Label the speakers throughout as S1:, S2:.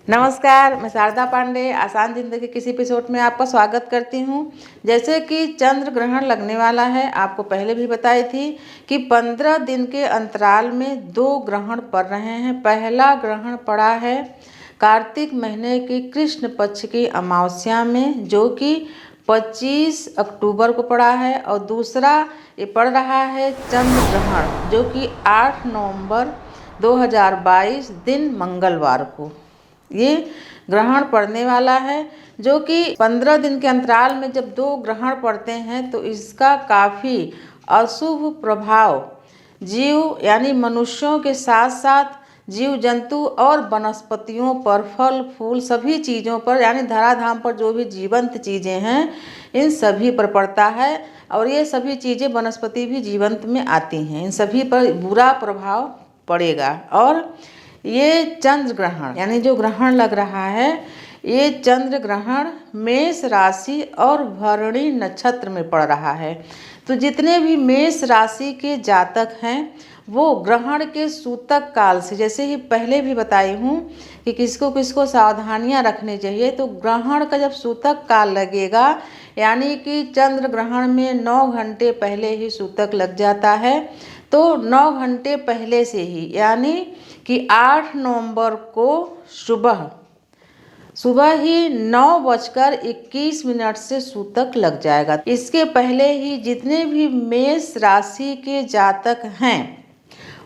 S1: नमस्कार, मैं शारदा पांडे आसान ज़िंदगी किसी एपिसोड में आपका स्वागत करती हूँ। जैसे कि चंद्र ग्रहण लगने वाला है, आपको पहले भी बताई थी कि 15 दिन के अंतराल में 2 ग्रहण पड़ रहे हैं। पहला ग्रहण पड़ा है कार्तिक महीने की कृष्ण पक्ष की अमावस्या में, जो कि 25 अक्टूबर को पड़ा है, और दूसरा ये पड़ रहा है चंद्र ग्रहण, जो कि 8 नवंबर 2022 दिन मंगलवार को ये ग्रहण पड़ने वाला है। जो कि 15 दिन के अंतराल में जब 2 ग्रहण पड़ते हैं तो इसका काफ़ी अशुभ प्रभाव जीव यानी मनुष्यों के साथ साथ जीव जंतु और वनस्पतियों पर, फल फूल सभी चीज़ों पर, यानी धराधाम पर जो भी जीवंत चीज़ें हैं इन सभी पर पड़ता है। और ये सभी चीज़ें वनस्पति भी जीवंत में आती हैं, इन सभी पर बुरा प्रभाव पड़ेगा। और ये चंद्र ग्रहण यानी जो ग्रहण लग रहा है, ये चंद्र ग्रहण मेष राशि और भरणी नक्षत्र में पड़ रहा है। तो जितने भी मेष राशि के जातक हैं वो ग्रहण के सूतक काल से, जैसे ही पहले भी बताई हूँ कि किसको किसको सावधानियाँ रखनी चाहिए, तो ग्रहण का जब सूतक काल लगेगा यानी कि चंद्र ग्रहण में 9 घंटे पहले ही सूतक लग जाता है। तो 9 घंटे पहले से ही यानी कि 8 नवंबर को सुबह ही 9:21 से सूतक लग जाएगा। इसके पहले ही जितने भी मेष राशि के जातक हैं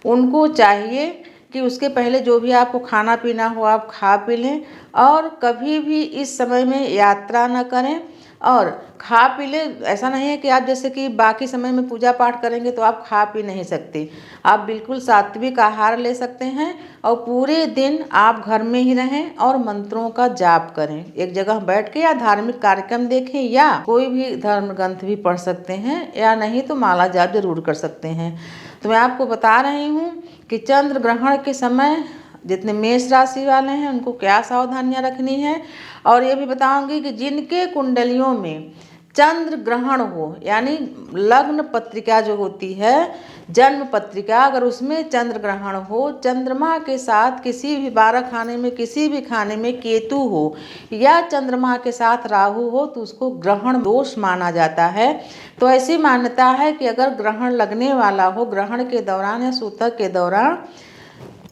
S1: उनको चाहिए कि उसके पहले जो भी आपको खाना पीना हो आप खा पी लें, और कभी भी इस समय में यात्रा न करें और खा पी लें। ऐसा नहीं है कि आप जैसे कि बाकी समय में पूजा पाठ करेंगे तो आप खा पी नहीं सकते, आप बिल्कुल सात्विक आहार ले सकते हैं और पूरे दिन आप घर में ही रहें और मंत्रों का जाप करें। एक जगह बैठ के या धार्मिक कार्यक्रम देखें या कोई भी धर्म ग्रंथ भी पढ़ सकते हैं, या नहीं तो माला जाप जरूर कर सकते हैं। तो मैं आपको बता रही हूँ कि चंद्र ग्रहण के समय जितने मेष राशि वाले हैं उनको क्या सावधानियां रखनी है, और ये भी बताऊंगी कि जिनके कुंडलियों में चंद्र ग्रहण हो, यानी लग्न पत्रिका जो होती है, जन्म पत्रिका, अगर उसमें चंद्र ग्रहण हो, चंद्रमा के साथ किसी भी 12 खाने में किसी भी खाने में केतु हो या चंद्रमा के साथ राहु हो तो उसको ग्रहण दोष माना जाता है। तो ऐसी मान्यता है कि अगर ग्रहण लगने वाला हो, ग्रहण के दौरान या सूतक के दौरान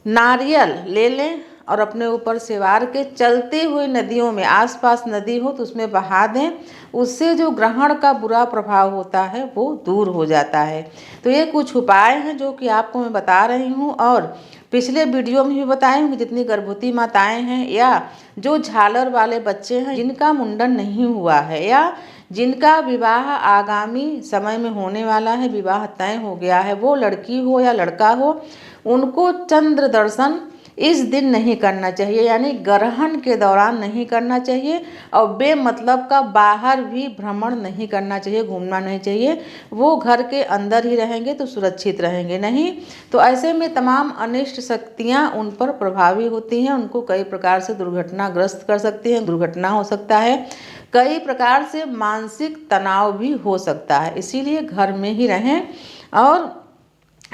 S1: नारियल ले लें और अपने ऊपर सिवार के चलते हुए नदियों में, आसपास नदी हो तो उसमें बहा दें। उससे जो ग्रहण का बुरा प्रभाव होता है वो दूर हो जाता है। तो ये कुछ उपाय हैं जो कि आपको मैं बता रही हूँ, और पिछले वीडियो में भी बताई हूँ कि जितनी गर्भवती माताएं हैं या जो झालर वाले बच्चे हैं जिनका मुंडन नहीं हुआ है या जिनका विवाह आगामी समय में होने वाला है, विवाह तय हो गया है, वो लड़की हो या लड़का हो, उनको चंद्र दर्शन इस दिन नहीं करना चाहिए, यानी ग्रहण के दौरान नहीं करना चाहिए। और बेमतलब का बाहर भी भ्रमण नहीं करना चाहिए, घूमना नहीं चाहिए। वो घर के अंदर ही रहेंगे तो सुरक्षित रहेंगे, नहीं तो ऐसे में तमाम अनिष्ट शक्तियाँ उन पर प्रभावी होती हैं, उनको कई प्रकार से दुर्घटनाग्रस्त कर सकती हैं, दुर्घटना हो सकता है, कई प्रकार से मानसिक तनाव भी हो सकता है। इसीलिए घर में ही रहें और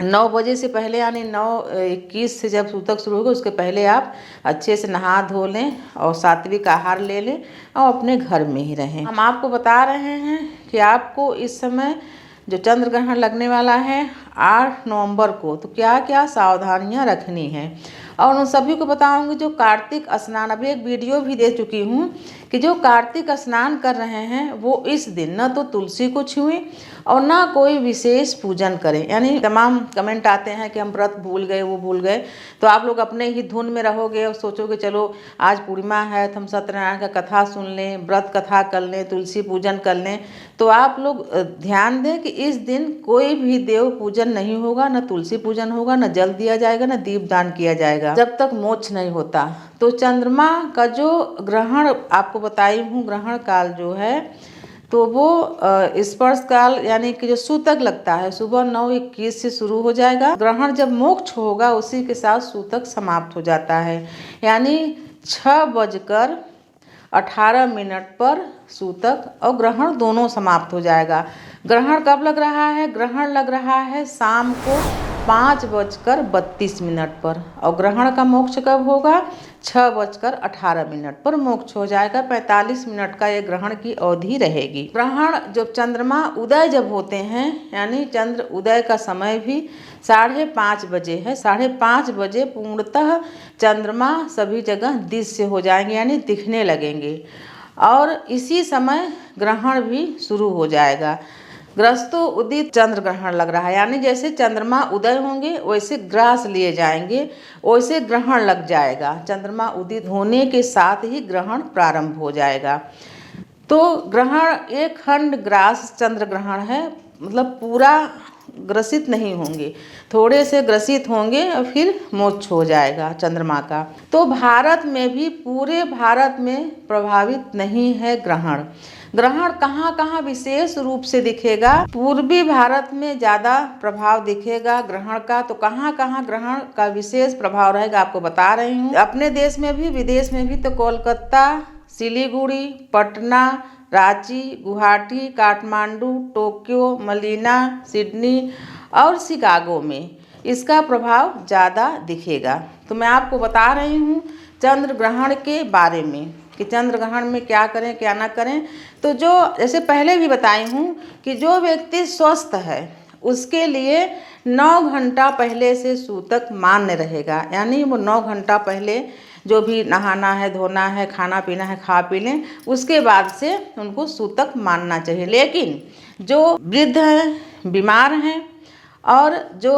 S1: 9 बजे से पहले यानी 9:21 से जब सूतक शुरू होगा उसके पहले आप अच्छे से नहा धो लें और सात्विक आहार ले लें और अपने घर में ही रहें। हम आपको बता रहे हैं कि आपको इस समय जो चंद्र ग्रहण लगने वाला है 8 नवंबर को, तो क्या क्या सावधानियां रखनी हैं, और उन सभी को बताऊंगी। जो कार्तिक स्नान, अभी एक वीडियो भी दे चुकी हूँ कि जो कार्तिक स्नान कर रहे हैं वो इस दिन न तो तुलसी को छुएं और ना कोई विशेष पूजन करें। यानी तमाम कमेंट आते हैं कि हम व्रत भूल गए, वो भूल गए, तो आप लोग अपने ही धुन में रहोगे और सोचोगे चलो आज पूर्णिमा है तो हम सत्यनारायण का कथा सुन लें, व्रत कथा कर लें, तुलसी पूजन कर लें। तो आप लोग ध्यान दें कि इस दिन कोई भी देव पूजन नहीं होगा, न तुलसी पूजन होगा, न जल दिया जाएगा, न दीप दान किया जाएगा जब तक मोक्ष नहीं होता। तो चंद्रमा का जो ग्रहण आपको बताई हूँ, ग्रहण काल जो है तो वो स्पर्श काल यानी कि जो सूतक लगता है सुबह 9:21 से शुरू हो जाएगा। ग्रहण जब मोक्ष होगा उसी के साथ सूतक समाप्त हो जाता है, यानी 6:18 पर सूतक और ग्रहण दोनों समाप्त हो जाएगा। ग्रहण कब लग रहा है? ग्रहण लग रहा है शाम को 5:32 पर, और ग्रहण का मोक्ष कब होगा? 6:18 पर मोक्ष हो जाएगा। 45 मिनट का ये ग्रहण की अवधि रहेगी। ग्रहण जब चंद्रमा उदय जब होते हैं, यानी चंद्र उदय का समय भी 5:30 बजे है। 5:30 बजे पूर्णतः चंद्रमा सभी जगह दृश्य हो जाएंगे, यानी दिखने लगेंगे, और इसी समय ग्रहण भी शुरू हो जाएगा। ग्रस्तो उदित चंद्र ग्रहण लग रहा है, यानी जैसे चंद्रमा उदय होंगे वैसे ग्रास लिए जाएंगे, वैसे ग्रहण लग जाएगा। चंद्रमा उदित होने के साथ ही ग्रहण प्रारंभ हो जाएगा। तो ग्रहण एक खंड ग्रास चंद्र ग्रहण है, मतलब पूरा ग्रसित नहीं होंगे, थोड़े से ग्रसित होंगे और फिर मोक्ष हो जाएगा चंद्रमा का। तो भारत में भी, पूरे भारत में प्रभावित नहीं है ग्रहण। ग्रहण कहाँ कहाँ विशेष रूप से दिखेगा? पूर्वी भारत में ज़्यादा प्रभाव दिखेगा ग्रहण का। तो कहाँ कहाँ ग्रहण का विशेष प्रभाव रहेगा आपको बता रही हूँ। अपने देश में भी, विदेश में भी। तो Kolkata, Siliguri, Patna, Ranchi, Guwahati, Kathmandu, Tokyo, Manila, Sydney और शिकागो में इसका प्रभाव ज़्यादा दिखेगा। तो मैं आपको बता रही हूँ चंद्र ग्रहण के बारे में कि चंद्र ग्रहण में क्या करें क्या ना करें। तो जो जैसे पहले भी बताई हूँ कि जो व्यक्ति स्वस्थ है उसके लिए 9 घंटा पहले से सूतक मान्य रहेगा, यानी वो 9 घंटा पहले जो भी नहाना है, धोना है, खाना पीना है, खा पी लें, उसके बाद से उनको सूतक मानना चाहिए। लेकिन जो वृद्ध हैं, बीमार हैं और जो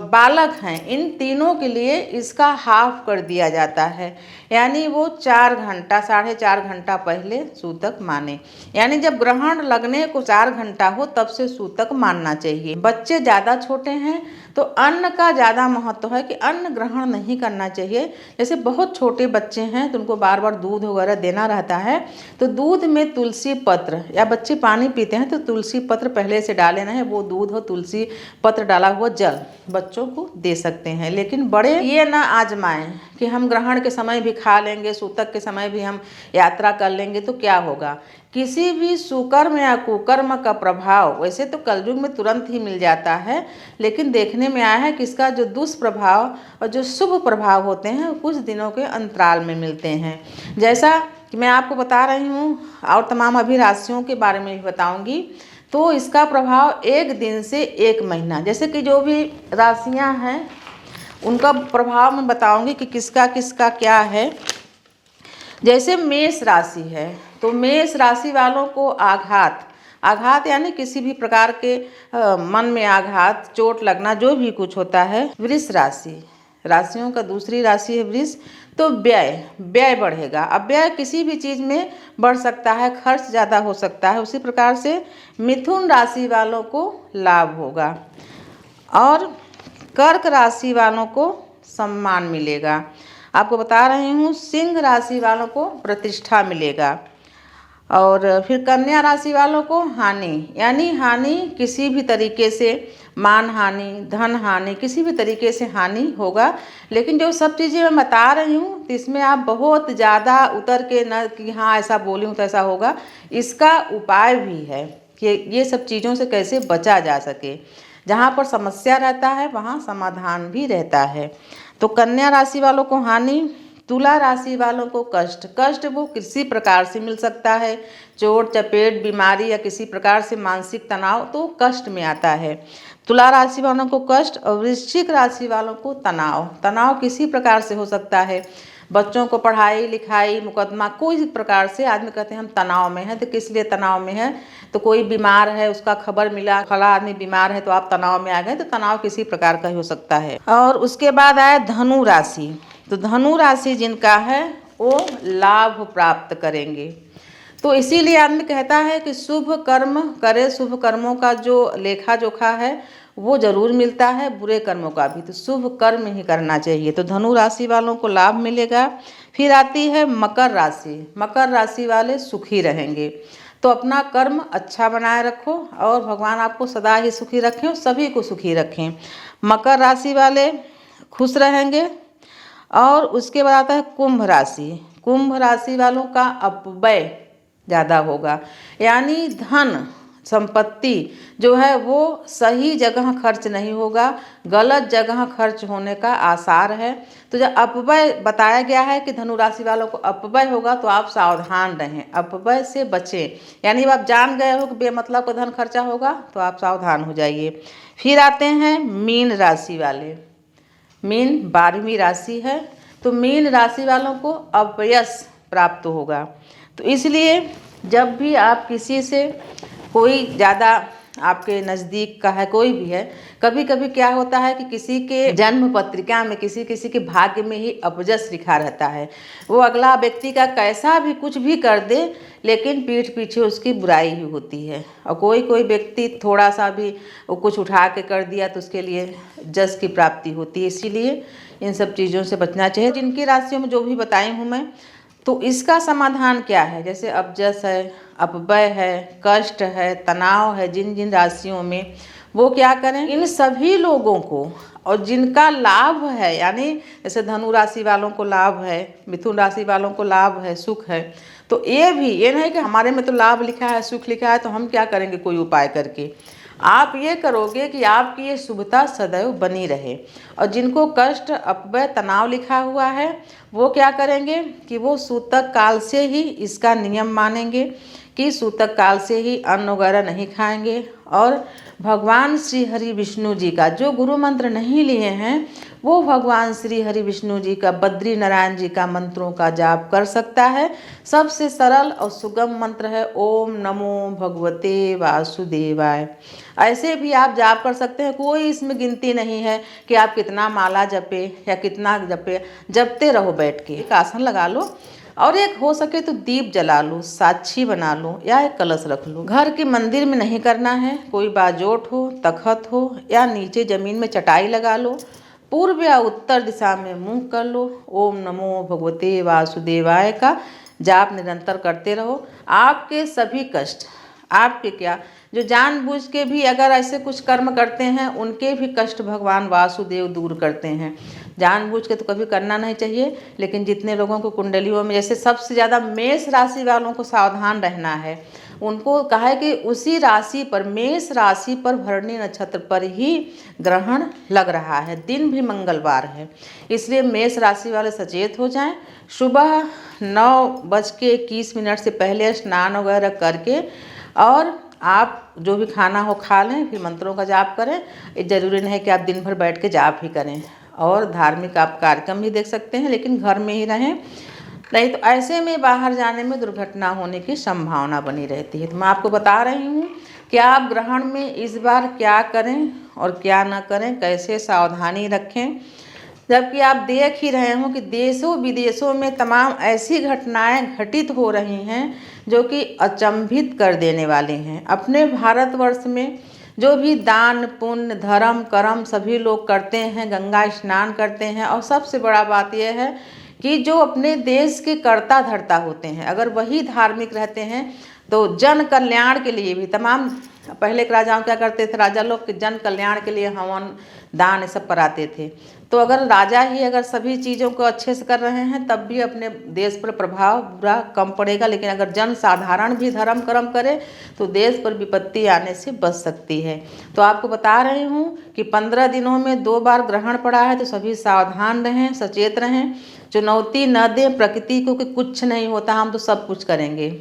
S1: बालक हैं, इन तीनों के लिए इसका हाफ कर दिया जाता है, यानी वो 4 घंटा, 4.5 घंटा पहले सूतक माने। यानी जब ग्रहण लगने को 4 घंटा हो तब से सूतक मानना चाहिए। बच्चे ज़्यादा छोटे हैं तो अन्न का ज़्यादा महत्व है कि अन्न ग्रहण नहीं करना चाहिए। जैसे बहुत छोटे बच्चे हैं तो उनको बार बार दूध वगैरह देना रहता है, तो दूध में तुलसी पत्र, या बच्चे पानी पीते हैं तो तुलसी पत्र पहले से डाले ना है, वो दूध और तुलसी पत्र डाला हुआ जल बच्चों को दे सकते हैं। लेकिन बड़े ये ना आजमाएं कि हम ग्रहण के समय भी खा लेंगे, सूतक के समय भी हम यात्रा कर लेंगे तो क्या होगा। किसी भी सुकर्म या कुकर्म का प्रभाव वैसे तो कलयुग में तुरंत ही मिल जाता है, लेकिन देखने में आया है कि इसका जो दुष्प्रभाव और जो शुभ प्रभाव होते हैं कुछ दिनों के अंतराल में मिलते हैं। जैसा कि मैं आपको बता रही हूँ और तमाम अभी राशियों के बारे में भी बताऊँगी। तो इसका प्रभाव 1 दिन से 1 महीना, जैसे कि जो भी राशियाँ हैं उनका प्रभाव मैं बताऊंगी कि किसका किसका क्या है। जैसे मेष राशि है तो मेष राशि वालों को आघात यानी किसी भी प्रकार के मन में आघात, चोट लगना, जो भी कुछ होता है। वृष राशि, राशियों का दूसरी राशि है वृष, तो व्यय बढ़ेगा। अब व्यय किसी भी चीज़ में बढ़ सकता है, खर्च ज़्यादा हो सकता है। उसी प्रकार से मिथुन राशि वालों को लाभ होगा और कर्क राशि वालों को सम्मान मिलेगा। आपको बता रही हूँ सिंह राशि वालों को प्रतिष्ठा मिलेगा। और फिर कन्या राशि वालों को हानि, यानी हानि किसी भी तरीके से, मान हानि, धन हानि, किसी भी तरीके से हानि होगा। लेकिन जो सब चीज़ें मैं बता रही हूँ तो इसमें आप बहुत ज़्यादा उतर के न कि हाँ ऐसा बोली हूँ तो ऐसा होगा, इसका उपाय भी है कि ये सब चीज़ों से कैसे बचा जा सके। जहाँ पर समस्या रहता है वहाँ समाधान भी रहता है। तो कन्या राशि वालों को हानि, तुला राशि वालों को कष्ट वो किसी प्रकार से मिल सकता है, चोट चपेट, बीमारी या किसी प्रकार से मानसिक तनाव, तो कष्ट में आता है। तुला राशि वालों को कष्ट और वृश्चिक राशि वालों को तनाव किसी प्रकार से हो सकता है। बच्चों को पढ़ाई लिखाई, मुकदमा, कोई प्रकार से आदमी कहते हैं हम तनाव में हैं, तो किस लिए तनाव में है, तो कोई बीमार है, उसका खबर मिला फला आदमी बीमार है तो आप तनाव में आ गए, तो तनाव किसी प्रकार का हो सकता है। और उसके बाद आया धनु राशि, तो धनु राशि जिनका है वो लाभ प्राप्त करेंगे। तो इसीलिए आदमी कहता है कि शुभ कर्म करे, शुभ कर्मों का जो लेखा जोखा है वो जरूर मिलता है, बुरे कर्मों का भी, तो शुभ कर्म ही करना चाहिए। तो धनु राशि वालों को लाभ मिलेगा। फिर आती है मकर राशि, मकर राशि वाले सुखी रहेंगे। तो अपना कर्म अच्छा बनाए रखो और भगवान आपको सदा ही सुखी रखें और सभी को सुखी रखें। मकर राशि वाले खुश रहेंगे। और उसके बाद आता है कुंभ राशि, कुंभ राशि वालों का अपव्यय ज़्यादा होगा, यानी धन संपत्ति जो है वो सही जगह खर्च नहीं होगा, गलत जगह खर्च होने का आसार है। तो जब अपव्यय बताया गया है कि धनु राशि वालों को अपव्यय होगा तो आप सावधान रहें, अपव्यय से बचें। यानी आप जान गए हो कि बेमतलब का धन खर्चा होगा तो आप सावधान हो जाइए। फिर आते हैं मीन राशि वाले। मीन 12वीं राशि है, तो मीन राशि वालों को अपयश प्राप्त होगा। तो इसलिए जब भी आप किसी से, कोई ज़्यादा आपके नज़दीक का है, कोई भी है, कभी कभी क्या होता है कि किसी के जन्म पत्रिका में किसी किसी के भाग्य में ही अपयश लिखा रहता है। वो अगला व्यक्ति का कैसा भी कुछ भी कर दे लेकिन पीठ पीछे उसकी बुराई ही होती है। और कोई कोई व्यक्ति थोड़ा सा भी वो कुछ उठा के कर दिया तो उसके लिए जस की प्राप्ति होती है। इसीलिए इन सब चीज़ों से बचना चाहिए। जिनकी राशियों में जो भी बताई हूँ मैं, तो इसका समाधान क्या है? जैसे अपजस है, अपव्यय है, कष्ट है, तनाव है, जिन जिन राशियों में, वो क्या करें? इन सभी लोगों को, और जिनका लाभ है, यानी जैसे धनु राशि वालों को लाभ है, मिथुन राशि वालों को लाभ है, सुख है, तो ये नहीं कि हमारे में तो लाभ लिखा है, सुख लिखा है, तो हम क्या करेंगे कोई उपाय करके। आप ये करोगे कि आपकी ये शुभता सदैव बनी रहे। और जिनको कष्ट, अपव्यय, तनाव लिखा हुआ है, वो क्या करेंगे कि वो सूतक काल से ही इसका नियम मानेंगे कि सूतक काल से ही अन्न वगैरह नहीं खाएंगे। और भगवान श्री हरि विष्णु जी का जो गुरु मंत्र नहीं लिए हैं, वो भगवान श्री हरि विष्णु जी का, बद्री नारायण जी का मंत्रों का जाप कर सकता है। सबसे सरल और सुगम मंत्र है ओम नमो भगवते वासुदेवाय। ऐसे भी आप जाप कर सकते हैं, कोई इसमें गिनती नहीं है कि आप कितना माला जपे या कितना जपे, जपते रहो बैठ के। एक आसन लगा लो और एक हो सके तो दीप जला लो, साक्षी बना लो या एक कलश रख लो। घर के मंदिर में नहीं करना है, कोई बाजोट हो, तखत हो या नीचे जमीन में चटाई लगा लो, पूर्व या उत्तर दिशा में मुंह कर लो। ओम नमो भगवते वासुदेवाय का जाप निरंतर करते रहो। आपके सभी कष्ट, आपके क्या, जो जानबूझ के भी अगर ऐसे कुछ कर्म करते हैं, उनके भी कष्ट भगवान वासुदेव दूर करते हैं। जानबूझ के तो कभी करना नहीं चाहिए, लेकिन जितने लोगों को कुंडलियों में, जैसे सबसे ज़्यादा मेष राशि वालों को सावधान रहना है। उनको कहा है कि उसी राशि पर, मेष राशि पर भरणी नक्षत्र पर ही ग्रहण लग रहा है, दिन भी मंगलवार है, इसलिए मेष राशि वाले सचेत हो जाएं। सुबह 9:21 से पहले स्नान वगैरह करके और आप जो भी खाना हो खा लें, फिर मंत्रों का जाप करें। ये जरूरी नहीं कि आप दिन भर बैठ के जाप ही करें, और धार्मिक आप कार्यक्रम भी देख सकते हैं, लेकिन घर में ही रहें, नहीं तो ऐसे में बाहर जाने में दुर्घटना होने की संभावना बनी रहती है। तो मैं आपको बता रही हूँ कि आप ग्रहण में इस बार क्या करें और क्या न करें, कैसे सावधानी रखें, जबकि आप देख ही रहे हो कि देशों विदेशों में तमाम ऐसी घटनाएं घटित हो रही हैं जो कि अचंभित कर देने वाले हैं। अपने भारतवर्ष में जो भी दान पुण्य धर्म कर्म सभी लोग करते हैं, गंगा स्नान करते हैं, और सबसे बड़ा बात यह है कि जो अपने देश के कर्ता धर्ता होते हैं, अगर वही धार्मिक रहते हैं तो जन कल्याण के लिए भी तमाम, पहले के राजाओं क्या करते थे, राजा लोग के जन कल्याण के लिए हवन दान ये सब कराते थे। तो अगर राजा ही अगर सभी चीज़ों को अच्छे से कर रहे हैं तब भी अपने देश पर प्रभाव बुरा कम पड़ेगा, लेकिन अगर जन साधारण भी धर्म कर्म करे तो देश पर विपत्ति आने से बच सकती है। तो आपको बता रही हूँ कि 15 दिनों में 2 बार ग्रहण पड़ा है, तो सभी सावधान रहें, सचेत रहें, चुनौती न दें प्रकृति को कि कुछ नहीं होता, हम तो सब कुछ करेंगे,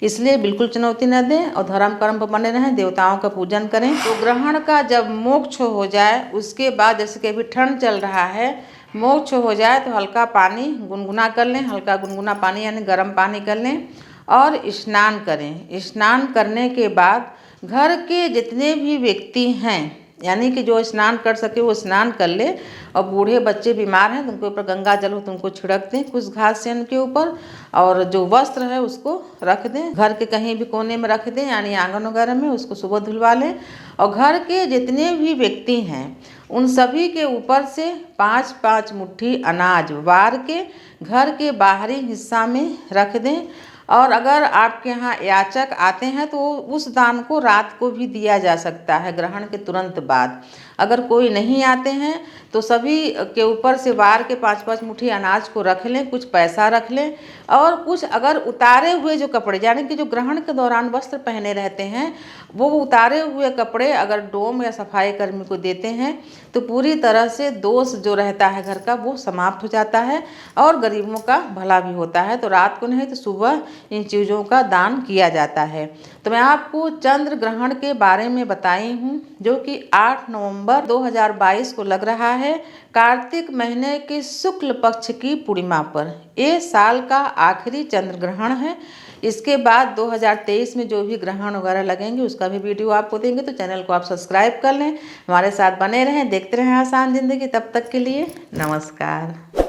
S1: इसलिए बिल्कुल चुनौती न दें और धर्म कर्म पर बने रहें, देवताओं का पूजन करें। तो ग्रहण का जब मोक्ष हो जाए उसके बाद, जैसे कि अभी ठंड चल रहा है, मोक्ष हो जाए तो हल्का पानी गुनगुना कर लें, हल्का गुनगुना पानी यानी गर्म पानी कर लें और स्नान करें। स्नान करने के बाद घर के जितने भी व्यक्ति हैं, यानी कि जो स्नान कर सके वो स्नान कर ले, और बूढ़े बच्चे बीमार हैं तो उनके ऊपर गंगा जल हो तो उनको छिड़क दें कुछ घास से उनके ऊपर, और जो वस्त्र है उसको रख दें, घर के कहीं भी कोने में रख दें, यानी आंगन वगैरह में, उसको सुबह धुलवा लें। और घर के जितने भी व्यक्ति हैं उन सभी के ऊपर से 5-5 मुट्ठी अनाज वार के घर के बाहरी हिस्सा में रख दें। और अगर आपके यहाँ याचक आते हैं तो उस दान को रात को भी दिया जा सकता है, ग्रहण के तुरंत बाद। अगर कोई नहीं आते हैं तो सभी के ऊपर से वार के 5-5 मुट्ठी अनाज को रख लें, कुछ पैसा रख लें, और कुछ अगर उतारे हुए जो कपड़े, यानी कि जो ग्रहण के दौरान वस्त्र पहने रहते हैं, वो उतारे हुए कपड़े अगर डोम या सफाई कर्मी को देते हैं तो पूरी तरह से दोष जो रहता है घर का वो समाप्त हो जाता है और गरीबों का भला भी होता है। तो रात को नहीं तो सुबह इन चीज़ों का दान किया जाता है। तो मैं आपको चंद्र ग्रहण के बारे में बताई हूँ, जो कि 8 नवंबर 2022 को लग रहा है, कार्तिक महीने के शुक्ल पक्ष की पूर्णिमा पर। ये साल का आखिरी चंद्र ग्रहण है। इसके बाद 2023 में जो भी ग्रहण वगैरह लगेंगे उसका भी वीडियो आपको देंगे, तो चैनल को आप सब्सक्राइब कर लें, हमारे साथ बने रहें, देखते रहें आसान ज़िंदगी। तब तक के लिए नमस्कार।